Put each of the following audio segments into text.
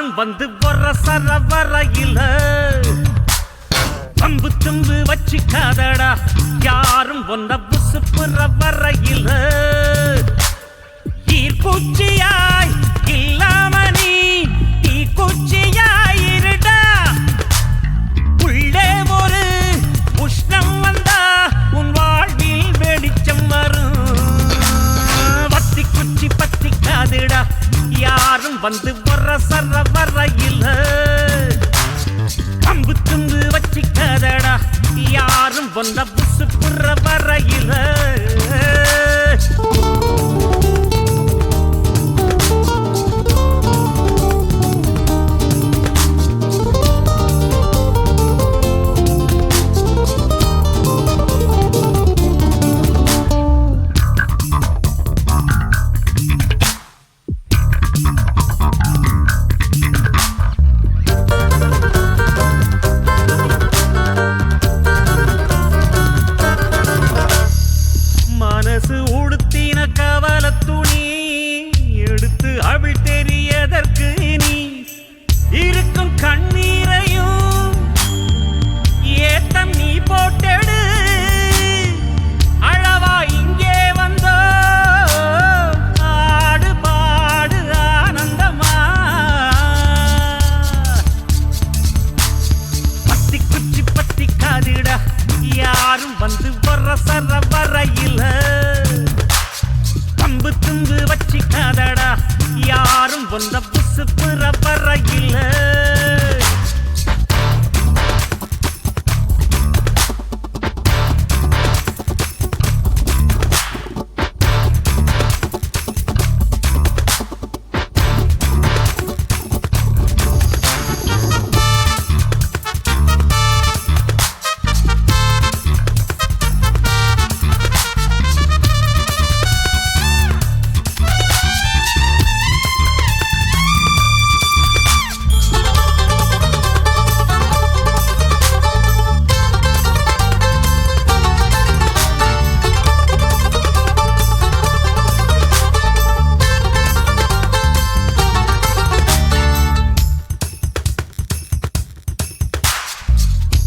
யாரும் வந்து வர சரவரையில பம்பு தும்பு வச்சிக்காதடா யாரும் ஒன்ன புசுப்புற வரையில ஈர்க்குச்சியாய் இல்லாம நீ தீக்குச்சியாயிருடா உள்ளே ஒரு உஷ்ணம் வந்தா உன் வாழ்வில் வெளிச்சம் வரும் வத்தி குச்சி பத்திக்காதுடா யாரும் வந்து வர சரவரையில பம்பு தும்பு வச்சிக்காதடா யாரும் ஒன்ன புசுப்புற வரையில யாரும் வந்து வர சரவரையில பம்பு தும்பு வச்சிக்காதடா யாரும் வந்த புசுப்புற வரையில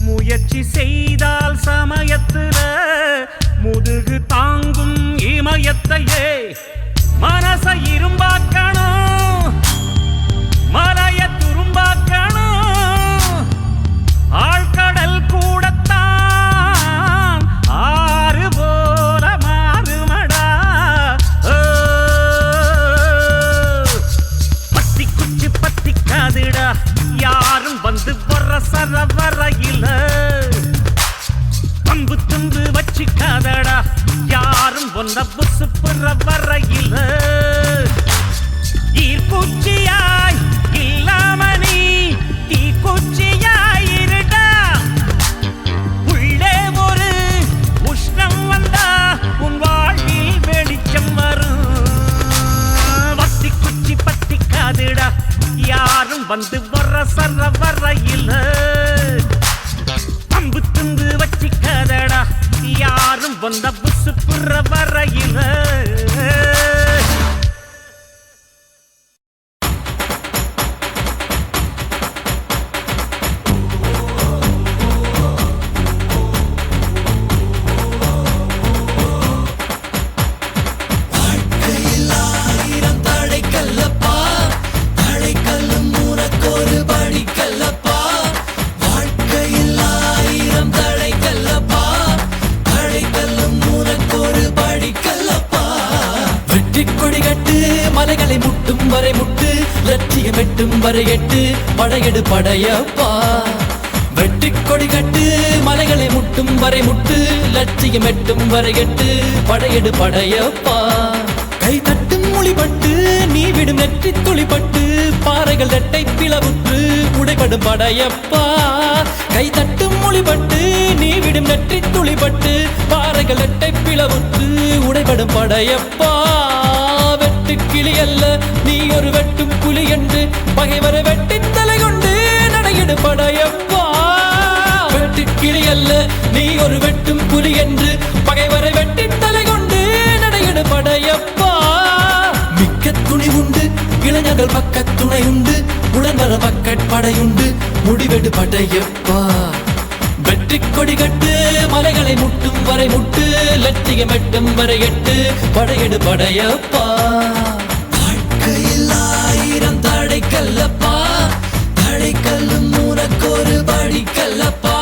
முயற்சி செய்தால் சமயத்துல முதுகு தாங்கும் இமயத்தையே மனச இரும்பாக்கணும் மலைய துரும்பாக்கணும் ஆழ்கடல் கூடத்தான் ஆறு போல மாறுமடா பத்தி குச்சி பத்திக்காதுடா யாரும் வந்து வர சரவரையில பம்பு தும்பு வச்சிக்காதடா யாரும் ஒன்ன புசுப்புற வரையில ஈர்க்குச்சியாய் இல்லாம நீ தீக்குச்சியாயிருடா உள்ளே ஒரு உஷ்ணம் வந்தா உன் வாழ்வில் வெளிச்சம் வரும் வத்தி குச்சி பத்திக்காதுடா யாரும் வந்து வர சரவரையில பம்பு தும்பு வச்சிக்காதடா யாரும் வந்த புசுப்புற வரையில மலைகளை முட்டும் வரை முட்டு லட்சியம் எட்டும் வரை எட்டு படையெடு படையப்பா வெட்டி கொடி கட்டு மலைகளை முட்டும் வரை முட்டு லட்சியம் எட்டும் வரை எட்டு படையெடு படையப்பா கை தட்டும் மொழிபட்டு நீ விடும் நெற்றி துளிப்பட்டு பாறைகள் ரெட்டை பிளவுற்று உடைபடும் படையப்பா கை தட்டும் மொழிபட்டு நீ விடும் நெற்றி துளிப்பட்டு பாறைகள் ரெட்டை பிளவுற்று உடைபடும் படையப்பா கிளி அல்ல நீ ஒரு வெட்டும் புலி என்று பகைவரை வெட்டி தலை கொண்டு நடையிடு படையப்பா வெட்டு கிளி அல்ல நீ ஒரு வெட்டும் புலி என்று பகைவரை வெட்டி தலை கொண்டு நடையிடு படையப்பா மிக்க துணி உண்டு இளைஞர்கள் பக்க துணை உண்டு உடன் வர படையப்பா வெற்றி கொடி கட்டு மலைகளை முட்டும் வரை முட்டு லட்சியம் எட்டும் வரை எட்டு படையெடு படையப்பா வாழ்க்கையில் 1000 தடைக்கல்லப்பா தடைக்கல்லும் உனக்கொரு படிக்கல்லப்பா